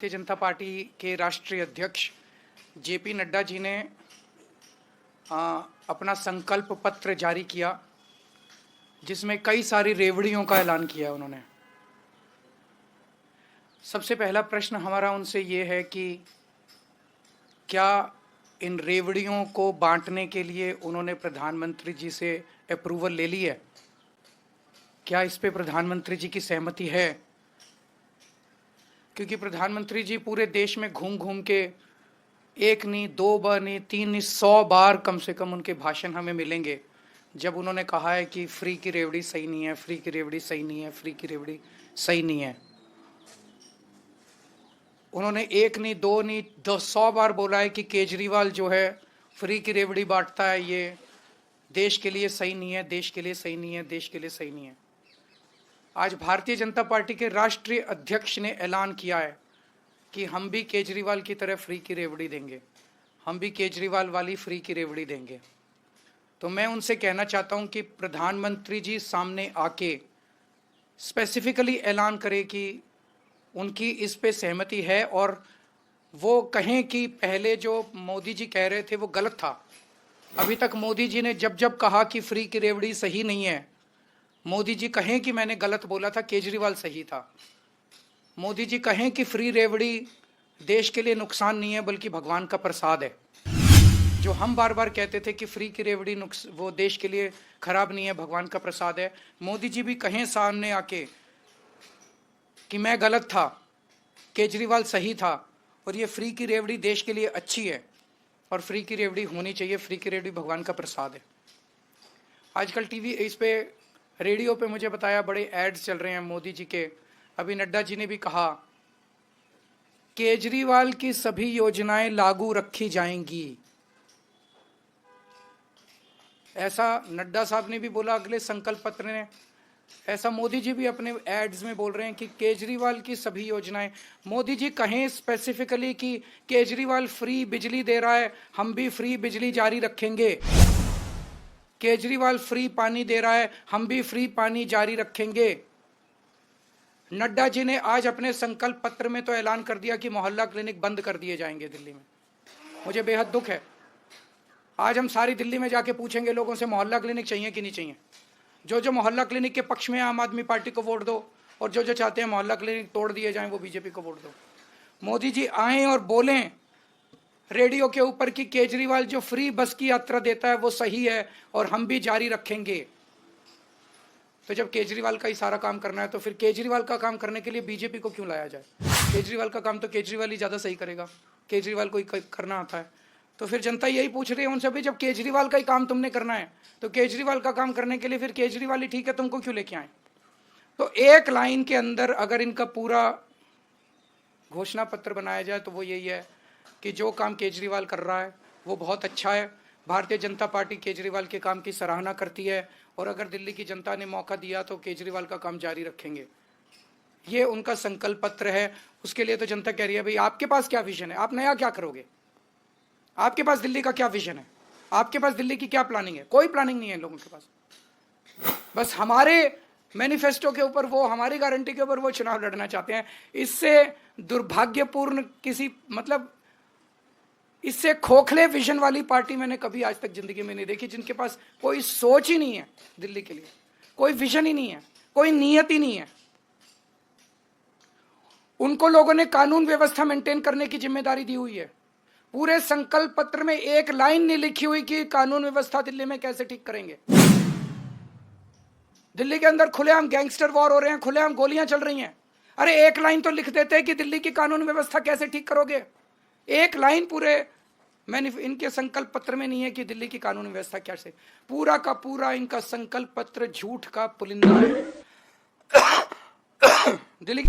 Bharatiya Janata party के राष्ट्रीय अध्यक्ष जेपी नड्डा जी ने अपना संकल्प पत्र जारी किया, जिसमें कई सारी रेवड़ियों का ऐलान किया उन्होंने। सबसे पहला प्रश्न हमारा उनसे ये है कि क्या इन रेवड़ियों को बांटने के लिए उन्होंने प्रधानमंत्री जी से अप्रूवल ले ली है? क्या इस पे प्रधानमंत्री जी की सहमति है? क्योंकि प्रधानमंत्री जी पूरे देश में घूम घूम के एक नहीं, दो बार नहीं, तीन नहीं, 100 बार कम से कम उनके भाषण हमें मिलेंगे जब उन्होंने कहा है कि फ्री की रेवड़ी सही नहीं है, फ्री की रेवड़ी सही नहीं है, फ्री की रेवड़ी सही नहीं है। उन्होंने एक नहीं, दो नहीं, 100 बार बोला है कि केजरीवाल जो है फ्री की रेवड़ी बांटता है, ये देश के लिए सही नहीं है, देश के लिए सही नहीं है, देश के लिए सही नहीं है। आज भारतीय जनता पार्टी के राष्ट्रीय अध्यक्ष ने ऐलान किया है कि हम भी केजरीवाल की तरह फ्री की रेवड़ी देंगे, हम भी केजरीवाल वाली फ्री की रेवड़ी देंगे। तो मैं उनसे कहना चाहता हूं कि प्रधानमंत्री जी सामने आके स्पेसिफिकली ऐलान करें कि उनकी इस पे सहमति है, और वो कहें कि पहले जो मोदी जी कह रहे थे वो गलत था। अभी तक मोदी जी ने जब जब कहा कि फ्री की रेवड़ी सही नहीं है, मोदी जी कहें कि मैंने गलत बोला था, केजरीवाल सही था। मोदी जी कहें कि फ्री रेवड़ी देश के लिए नुकसान नहीं है बल्कि भगवान का प्रसाद है। जो हम बार बार कहते थे कि फ्री की रेवड़ी वो देश के लिए खराब नहीं है, भगवान का प्रसाद है, मोदी जी भी कहें सामने आके कि मैं गलत था, केजरीवाल सही था, और ये फ्री की रेवड़ी देश के लिए अच्छी है और फ्री की रेवड़ी होनी चाहिए, फ्री की रेवड़ी भगवान का प्रसाद है। आजकल टीवी इस पे रेडियो पे मुझे बताया बड़े एड्स चल रहे हैं मोदी जी के। अभी नड्डा जी ने भी कहा केजरीवाल की सभी योजनाएं लागू रखी जाएंगी, ऐसा नड्डा साहब ने भी बोला अगले संकल्प पत्र ने। ऐसा मोदी जी भी अपने एड्स में बोल रहे हैं कि केजरीवाल की सभी योजनाएं। मोदी जी कहें स्पेसिफिकली कि केजरीवाल फ्री बिजली दे रहा है, हम भी फ्री बिजली जारी रखेंगे। केजरीवाल फ्री पानी दे रहा है, हम भी फ्री पानी जारी रखेंगे। नड्डा जी ने आज अपने संकल्प पत्र में तो ऐलान कर दिया कि मोहल्ला क्लिनिक बंद कर दिए जाएंगे दिल्ली में। मुझे बेहद दुख है। आज हम सारी दिल्ली में जाके पूछेंगे लोगों से मोहल्ला क्लिनिक चाहिए कि नहीं चाहिए। जो जो मोहल्ला क्लिनिक के पक्ष में आम आदमी पार्टी को वोट दो, और जो जो चाहते हैं मोहल्ला क्लिनिक तोड़ दिए जाएं वो बीजेपी को वोट दो। मोदी जी आएं और बोलें रेडियो के ऊपर कि केजरीवाल जो फ्री बस की यात्रा देता है वो सही है और हम भी जारी रखेंगे। तो जब केजरीवाल का ही सारा काम करना है तो फिर केजरीवाल का काम करने के लिए बीजेपी को क्यों लाया जाए? केजरीवाल का काम तो केजरीवाल ही ज़्यादा सही करेगा, केजरीवाल को ही करना आता है। तो फिर जनता यही पूछ रही है उनसे, भी जब केजरीवाल का ही काम तुमने करना है तो केजरीवाल का काम करने के लिए फिर केजरीवाल ही ठीक है, तुमको क्यों लेके आए? तो एक लाइन के अंदर अगर इनका पूरा घोषणा पत्र बनाया जाए तो वो यही है कि जो काम केजरीवाल कर रहा है वो बहुत अच्छा है। भारतीय जनता पार्टी केजरीवाल के काम की सराहना करती है, और अगर दिल्ली की जनता ने मौका दिया तो केजरीवाल का काम जारी रखेंगे। ये उनका संकल्प पत्र है। उसके लिए तो जनता कह रही है भाई आपके पास क्या विजन है, आप नया क्या करोगे? आपके पास दिल्ली का क्या विजन है? आपके पास दिल्ली की क्या प्लानिंग है? कोई प्लानिंग नहीं है लोगों के पास। बस हमारे मैनिफेस्टो के ऊपर, वो हमारी गारंटी के ऊपर वो चुनाव लड़ना चाहते हैं। इससे दुर्भाग्यपूर्ण इससे खोखले विजन वाली पार्टी मैंने कभी आज तक जिंदगी में नहीं देखी, जिनके पास कोई सोच ही नहीं है दिल्ली के लिए, कोई विजन ही नहीं है, कोई नीयत ही नहीं है। उनको लोगों ने कानून व्यवस्था मेंटेन करने की जिम्मेदारी दी हुई है। पूरे संकल्प पत्र में एक लाइन नहीं लिखी हुई कि कानून व्यवस्था दिल्ली में कैसे ठीक करेंगे। दिल्ली के अंदर खुलेआम गैंगस्टर वॉर हो रहे हैं, खुलेआम गोलियां चल रही हैं। अरे एक लाइन तो लिख देते कि दिल्ली की कानून व्यवस्था कैसे ठीक करोगे। एक लाइन पूरे इनके संकल्प पत्र में नहीं है कि दिल्ली की कानून व्यवस्था कैसे। पूरा का पूरा इनका संकल्प पत्र झूठ का पुलिंदा है। दिल्ली